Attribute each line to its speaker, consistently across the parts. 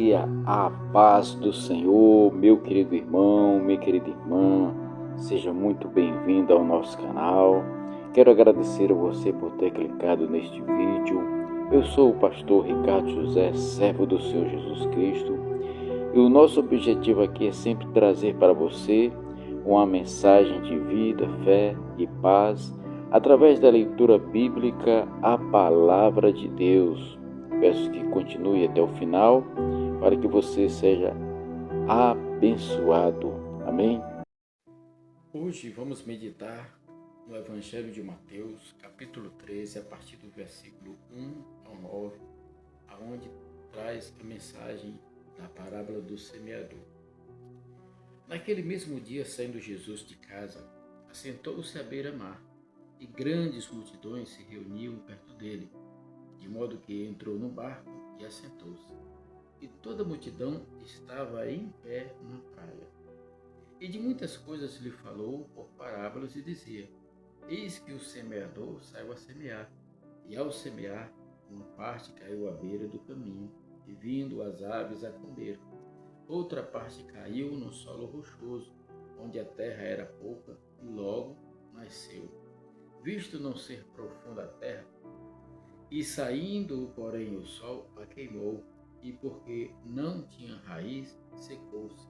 Speaker 1: dia, a paz do Senhor, meu querido irmão, minha querida irmã, seja muito bem-vindo ao nosso canal. Quero agradecer a você por ter clicado neste vídeo. Eu sou o pastor Ricardo José, servo do Senhor Jesus Cristo, e o nosso objetivo aqui é sempre trazer para você uma mensagem de vida, fé e paz, através da leitura bíblica, a palavra de Deus. Peço que continue até o final, para que você seja abençoado. Amém? Hoje vamos meditar no Evangelho de Mateus, capítulo 13, a partir do versículo 1 ao 9, aonde traz a mensagem da parábola do semeador. Naquele mesmo dia, saindo Jesus de casa, assentou-se à beira-mar, e grandes multidões se reuniam perto dele, de modo que entrou no barco e assentou-se. E toda a multidão estava em pé na praia. E de muitas coisas lhe falou por parábolas e dizia: Eis que o semeador saiu a semear, e ao semear, uma parte caiu à beira do caminho, e vindo as aves a comer. Outra parte caiu no solo rochoso, onde a terra era pouca, e logo nasceu. Visto não ser profunda a terra, e saindo, porém, o sol a queimou, e porque não tinha raiz, secou-se.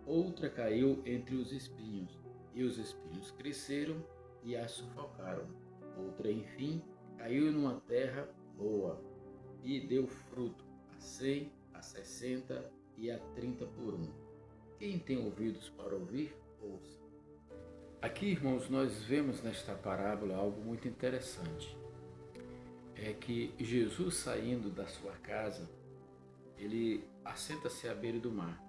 Speaker 1: Outra caiu entre os espinhos, e os espinhos cresceram e a sufocaram. Outra, enfim, caiu numa terra boa, e deu fruto a 100, a 60 e a 30 por um. Quem tem ouvidos para ouvir, ouça. Aqui, irmãos, nós vemos nesta parábola algo muito interessante. É que Jesus, saindo da sua casa, ele assenta-se à beira do mar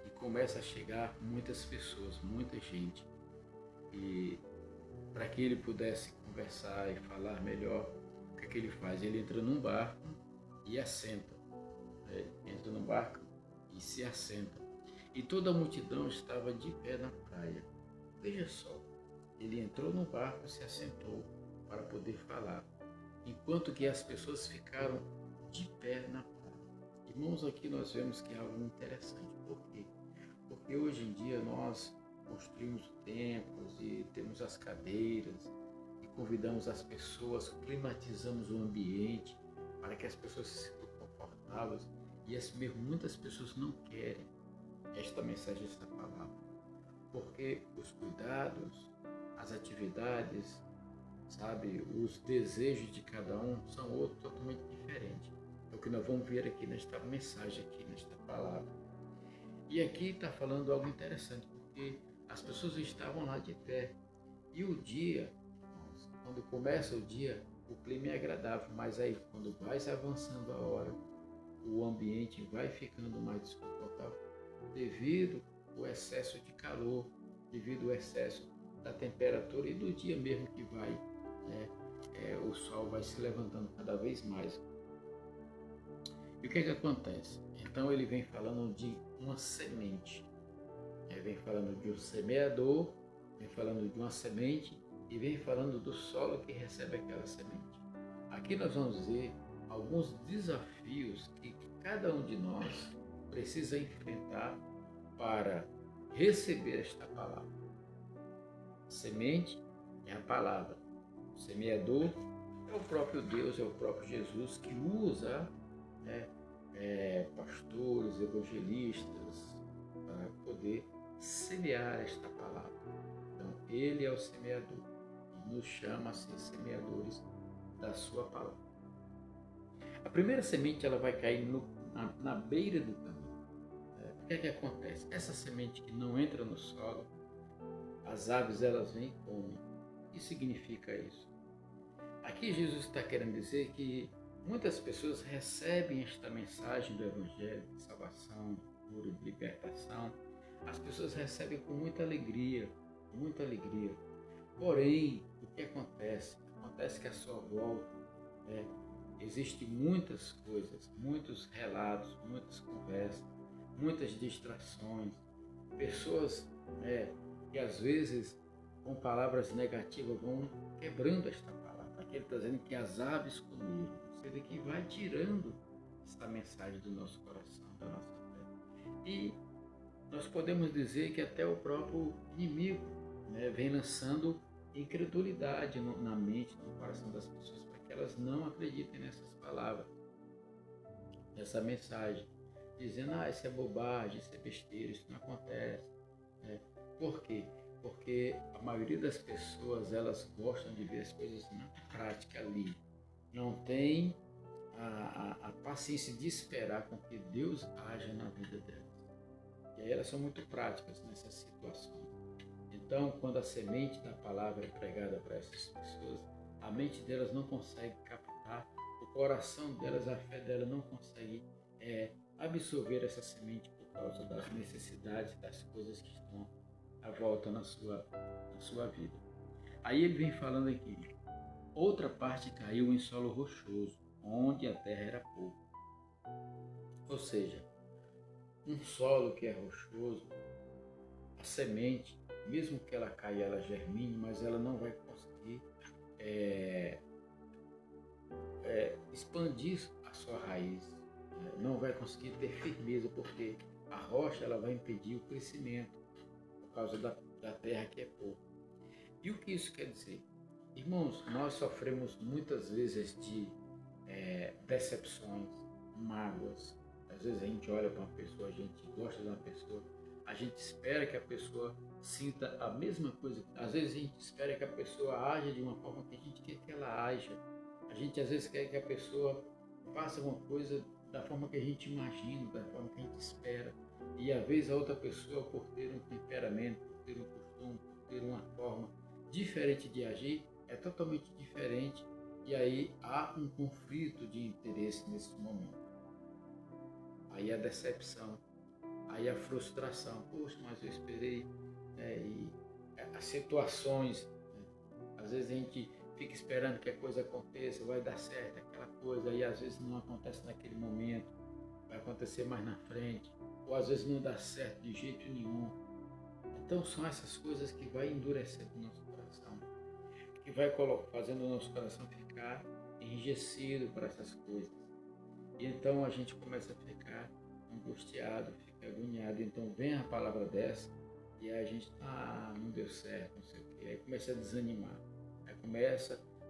Speaker 1: e começa a chegar muitas pessoas, muita gente. E para que ele pudesse conversar e falar melhor, o que é que ele faz? Ele entra num barco e assenta. Entra no barco e se assenta. E toda a multidão estava de pé na praia. Veja só, ele entrou no barco e se assentou para poder falar, enquanto que as pessoas ficaram de pé na praia. Irmãos, aqui nós vemos que é algo interessante. Por quê? Porque hoje em dia nós construímos templos e temos as cadeiras e convidamos as pessoas, climatizamos o ambiente para que as pessoas se sintam confortáveis, e assim mesmo muitas pessoas não querem esta mensagem, esta palavra, porque os cuidados, as atividades, sabe, os desejos de cada um são outros totalmente diferentes. É o que nós vamos ver aqui nesta mensagem, aqui nesta palavra. E aqui está falando algo interessante, porque as pessoas estavam lá de pé. E o dia, quando começa o dia, o clima é agradável, mas aí quando vai se avançando a hora, o ambiente vai ficando mais desconfortável devido ao excesso de calor, devido ao excesso da temperatura e do dia mesmo que vai, o sol vai se levantando cada vez mais. E o que é que acontece? Então ele vem falando de uma semente, vem falando de um semeador, vem falando de uma semente e vem falando do solo que recebe aquela semente. Aqui nós vamos ver alguns desafios que cada um de nós precisa enfrentar para receber esta palavra. A semente é a palavra. O semeador é o próprio Deus, é o próprio Jesus, que usa pastores, evangelistas, para poder semear esta palavra. Então, ele é o semeador e nos chama a ser semeadores da sua palavra. A primeira semente ela vai cair na beira do caminho. O que é que acontece? Essa semente que não entra no solo, as aves elas vêm e comem. O que significa isso? Aqui Jesus está querendo dizer que muitas pessoas recebem esta mensagem do Evangelho de salvação, de cura, de libertação. As pessoas recebem com muita alegria, muita alegria. Porém, o que acontece? Acontece que à sua volta existem muitas coisas, muitos relatos, muitas conversas, muitas distrações, pessoas que às vezes com palavras negativas vão quebrando esta palavra. Aqui ele está dizendo que as aves comeram, ou seja, que vai tirando esta mensagem do nosso coração. da nossa fé. E nós podemos dizer que até o próprio inimigo, né, vem lançando incredulidade na mente, no coração das pessoas, para que elas não acreditem nessas palavras, nessa mensagem, dizendo, isso é bobagem, isso é besteira, isso não acontece. Né? Por quê? Porque a maioria das pessoas, elas gostam de ver as coisas na prática ali. Não tem a paciência de esperar com que Deus haja na vida delas. E aí elas são muito práticas nessas situações. Então, quando a semente da palavra é pregada para essas pessoas, a mente delas não consegue captar, o coração delas, a fé delas não consegue absorver essa semente por causa das necessidades, das coisas que estão à volta na sua vida. Aí ele vem falando aqui, outra parte caiu em solo rochoso, onde a terra era pouca. Ou seja, um solo que é rochoso, a semente, mesmo que ela caia, ela germine, mas ela não vai conseguir expandir a sua raiz, né? Não vai conseguir ter firmeza, porque a rocha ela vai impedir o crescimento, por causa da terra que é pouca. E o que isso quer dizer? Irmãos, nós sofremos muitas vezes de decepções, mágoas. Às vezes a gente olha para uma pessoa, a gente gosta de uma pessoa, a gente espera que a pessoa sinta a mesma coisa. Às vezes a gente espera que a pessoa haja de uma forma que a gente quer que ela haja. A gente às vezes quer que a pessoa faça uma coisa da forma que a gente imagina, da forma que a gente espera. E às vezes a outra pessoa, por ter um temperamento, por ter um costume, por ter uma forma diferente de agir, é totalmente diferente. E aí há um conflito de interesse nesse momento. Aí a decepção, aí a frustração. Poxa, mas eu esperei. E as situações, né? Às vezes a gente fica esperando que a coisa aconteça, vai dar certo aquela coisa, e às vezes não acontece naquele momento, vai acontecer mais na frente, ou às vezes não dá certo de jeito nenhum. Então são essas coisas que vai endurecendo o nosso coração, que vai fazendo o nosso coração ficar enrijecido para essas coisas. E então a gente começa a ficar angustiado, fica agoniado. Então vem a palavra dessa e aí a gente, não deu certo, não sei o quê. Aí começa a desanimar.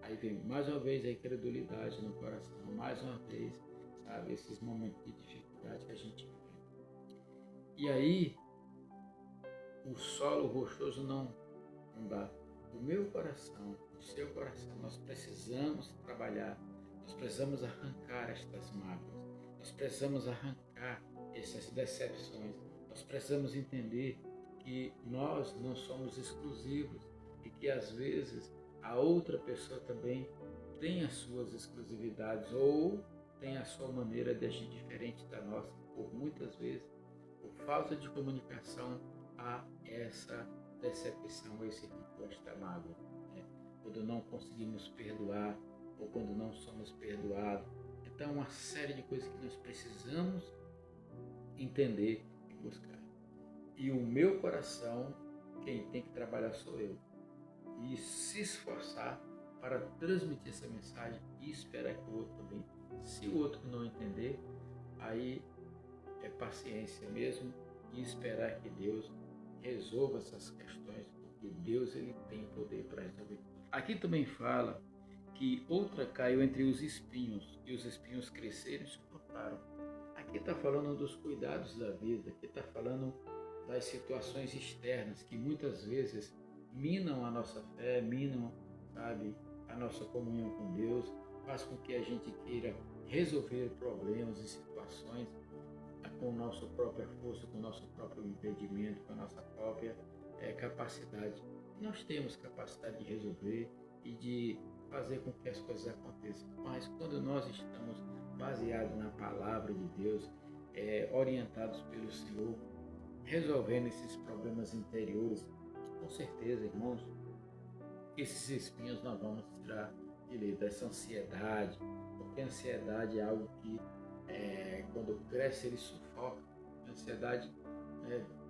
Speaker 1: Aí vem mais uma vez a incredulidade no coração, mais uma vez, sabe, esses momentos de dificuldade que a gente vive. E aí, o solo rochoso não dá. O meu coração, o seu coração, nós precisamos trabalhar, nós precisamos arrancar estas mágoas, nós precisamos arrancar essas decepções, nós precisamos entender que nós não somos exclusivos e que às vezes a outra pessoa também tem as suas exclusividades ou tem a sua maneira de agir diferente da nossa. Por muitas vezes, por falta de comunicação, há essa decepção, esse rancor, esta mágoa, né? Quando não conseguimos perdoar ou quando não somos perdoados. Então, uma série de coisas que nós precisamos entender e buscar. E o meu coração, quem tem que trabalhar sou eu. E se esforçar para transmitir essa mensagem e esperar que o outro também. Se o outro não entender, aí é paciência mesmo e esperar que Deus resolva essas questões, porque Deus ele tem poder para resolver. Aqui também fala que outra caiu entre os espinhos e os espinhos cresceram e suportaram. Aqui está falando dos cuidados da vida, aqui está falando das situações externas que muitas vezes minam a nossa fé, minam, sabe, a nossa comunhão com Deus, faz com que a gente queira resolver problemas e situações com nossa própria força, com nosso próprio impedimento, com a nossa própria capacidade. Nós temos capacidade de resolver e de fazer com que as coisas aconteçam, mas quando nós estamos baseados na palavra de Deus, orientados pelo Senhor, resolvendo esses problemas interiores, com certeza, irmãos, esses espinhos nós vamos tirar de letra, essa ansiedade, porque a ansiedade é algo que quando cresce ele sufoca. A ansiedade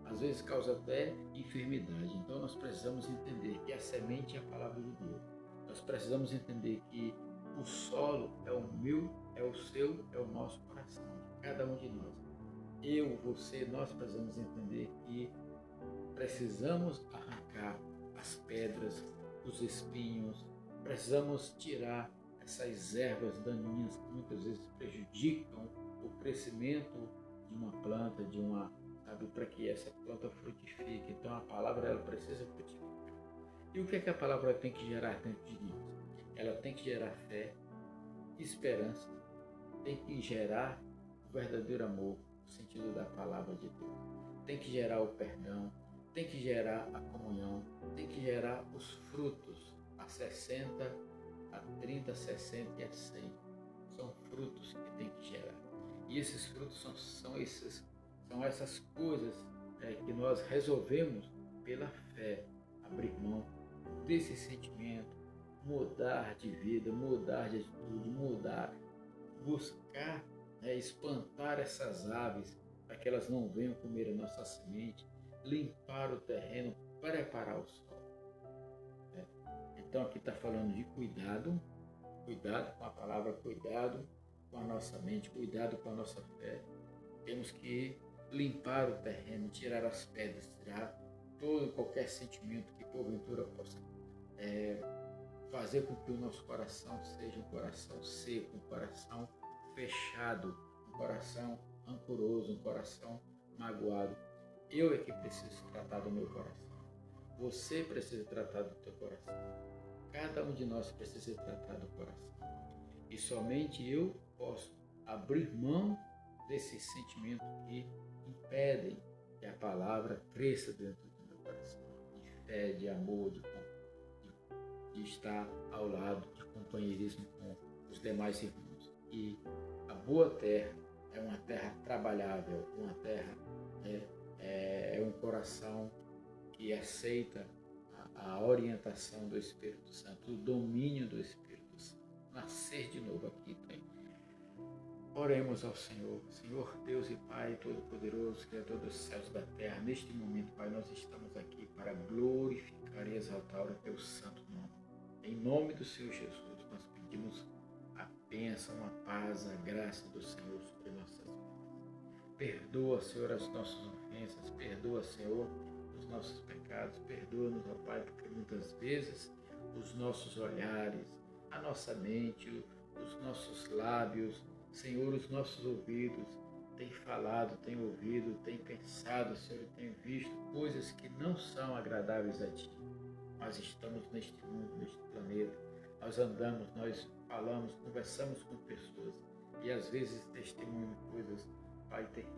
Speaker 1: às vezes causa até enfermidade. Então nós precisamos entender que a semente é a palavra de Deus. Nós precisamos entender que o solo é o meu, é o seu, é o nosso coração, de cada um de nós. você, nós precisamos entender que precisamos arrancar as pedras, os espinhos, precisamos tirar essas ervas daninhas que muitas vezes prejudicam o crescimento de uma planta, sabe, para que essa planta frutifique. Então a palavra ela precisa frutificar. E o que é que a palavra tem que gerar dentro de nós? Ela tem que gerar fé, esperança, tem que gerar o verdadeiro amor, no sentido da palavra de Deus. Tem que gerar o perdão, tem que gerar a comunhão, tem que gerar os frutos, a 60, a 30, a 60 e a 100. São frutos que tem que gerar. E esses frutos são essas coisas que nós resolvemos pela fé, abrir mão desse sentimento, mudar de vida, mudar de atitude, buscar espantar essas aves para que elas não venham comer a nossa semente, limpar o terreno, preparar o solo. Então aqui está falando de cuidado com a palavra, cuidado com a nossa mente, cuidado com a nossa fé. Temos que limpar o terreno, tirar as pedras, tirar todo qualquer sentimento que porventura possa fazer com que o nosso coração seja um coração seco, um coração fechado, um coração rancoroso, um coração magoado. Eu é que preciso tratar do meu coração. Você precisa tratar do teu coração. Cada um de nós precisa tratar do coração. E somente eu posso abrir mão desses sentimentos que impedem que a palavra cresça dentro do meu coração. De fé, de amor, de estar ao lado, de companheirismo com os demais irmãos. E a boa terra é uma terra trabalhável, uma terra é um coração que aceita a orientação do Espírito Santo, o domínio do Espírito Santo. Nascer de novo aqui tem. Oremos ao Senhor. Senhor Deus e Pai Todo-Poderoso, Criador dos céus e da terra, neste momento, Pai, nós estamos aqui para glorificar e exaltar o Teu santo nome. Em nome do Senhor Jesus, nós pedimos a bênção, a paz, a graça do Senhor sobre nossas vidas. Perdoa, Senhor, as nossas ofensas, perdoa, Senhor, os nossos pecados, perdoa-nos, ó Pai, porque muitas vezes os nossos olhares, a nossa mente, os nossos lábios, Senhor, os nossos ouvidos têm falado, têm ouvido, têm pensado, Senhor, têm visto coisas que não são agradáveis a Ti. Nós estamos neste mundo, neste planeta, nós andamos, nós falamos, conversamos com pessoas e às vezes testemunhamos coisas, Pai, terríveis.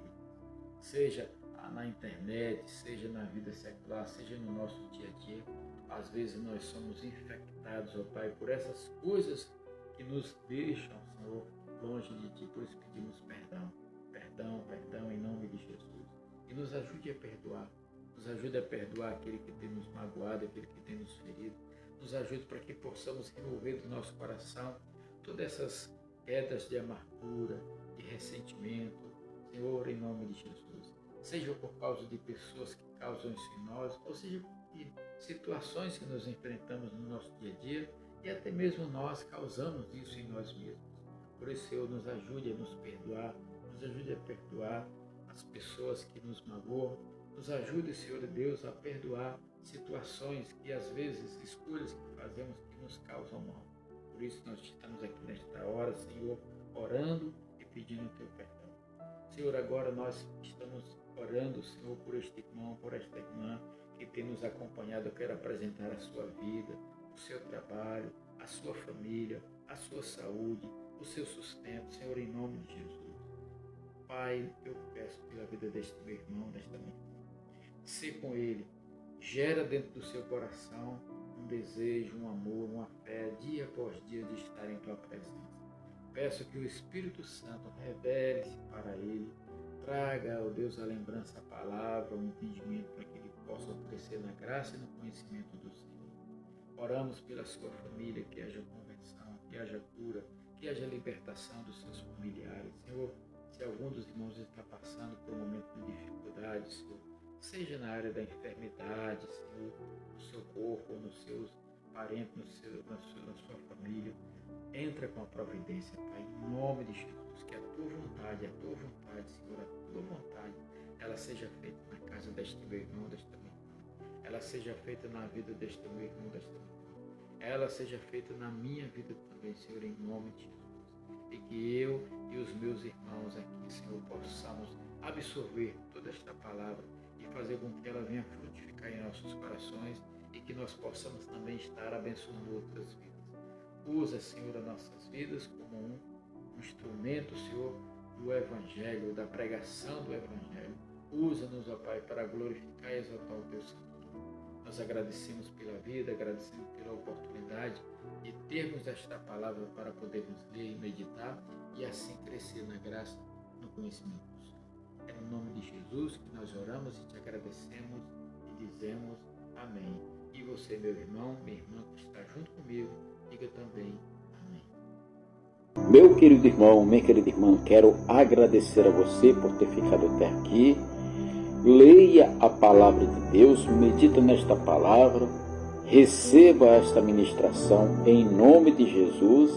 Speaker 1: Seja na internet, seja na vida secular, seja no nosso dia a dia, às vezes nós somos infectados, ó Pai, por essas coisas que nos deixam, Senhor, longe de Ti, por isso pedimos perdão, perdão, perdão em nome de Jesus. E nos ajude a perdoar. Nos ajude a perdoar aquele que tem nos magoado, aquele que tem nos ferido. Nos ajude para que possamos remover do nosso coração todas essas pedras de amargura, de ressentimento, Senhor, em nome de Jesus. Seja por causa de pessoas que causam isso em nós, ou seja, de situações que nos enfrentamos no nosso dia a dia e até mesmo nós causamos isso em nós mesmos. Por isso, Senhor, nos ajude a nos perdoar, nos ajude a perdoar as pessoas que nos magoam. Nos ajude, Senhor Deus, a perdoar situações que às vezes, escolhas que fazemos que nos causam mal. Por isso nós estamos aqui nesta hora, Senhor, orando e pedindo o Teu perdão. Senhor, agora nós estamos orando, Senhor, por este irmão, por esta irmã que tem nos acompanhado. Eu quero apresentar a sua vida, o seu trabalho, a sua família, a sua saúde, o seu sustento, Senhor, em nome de Jesus. Pai, eu peço pela vida deste meu irmão, desta minha irmã. Sê com ele, gera dentro do seu coração um desejo, um amor, uma fé, dia após dia de estar em Tua presença. Peço que o Espírito Santo revele-se para ele, traga, ó Deus, a lembrança, a palavra, o entendimento para que ele possa crescer na graça e no conhecimento do Senhor. Oramos pela sua família, que haja conversão, que haja cura, que haja libertação dos seus familiares. Senhor, se algum dos irmãos está passando por um momento de dificuldade, Senhor, seja na área da enfermidade, Senhor, no seu corpo, parente, na sua família. Entra com a providência, Pai, em nome de Jesus, que a tua vontade, Senhor, a tua vontade, ela seja feita na casa deste meu irmão, desta minha irmã. Ela seja feita na vida deste meu irmão, desta minha irmã. Ela seja feita na minha vida também, Senhor, em nome de Jesus. E que eu e os meus irmãos aqui, Senhor, possamos absorver toda esta palavra e fazer com que ela venha frutificar em nossos corações e que nós possamos também estar abençoando outras vidas. Usa, Senhor, as nossas vidas como um instrumento, Senhor, do Evangelho, da pregação do Evangelho. Usa-nos, ó Pai, para glorificar e exaltar o Teu santo nome. Nós agradecemos pela vida, agradecemos pela oportunidade de termos esta palavra para podermos ler e meditar e assim crescer na graça, no conhecimento do Senhor. É no nome de Jesus que nós oramos e te agradecemos e dizemos amém. E você, meu irmão, minha irmã que está junto comigo, diga também amém.
Speaker 2: Meu querido irmão, minha querida irmã, quero agradecer a você por ter ficado até aqui. Leia a palavra de Deus, medita nesta palavra, receba esta ministração em nome de Jesus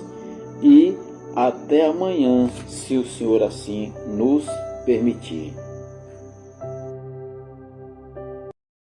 Speaker 2: e até amanhã, se o Senhor assim nos permitir.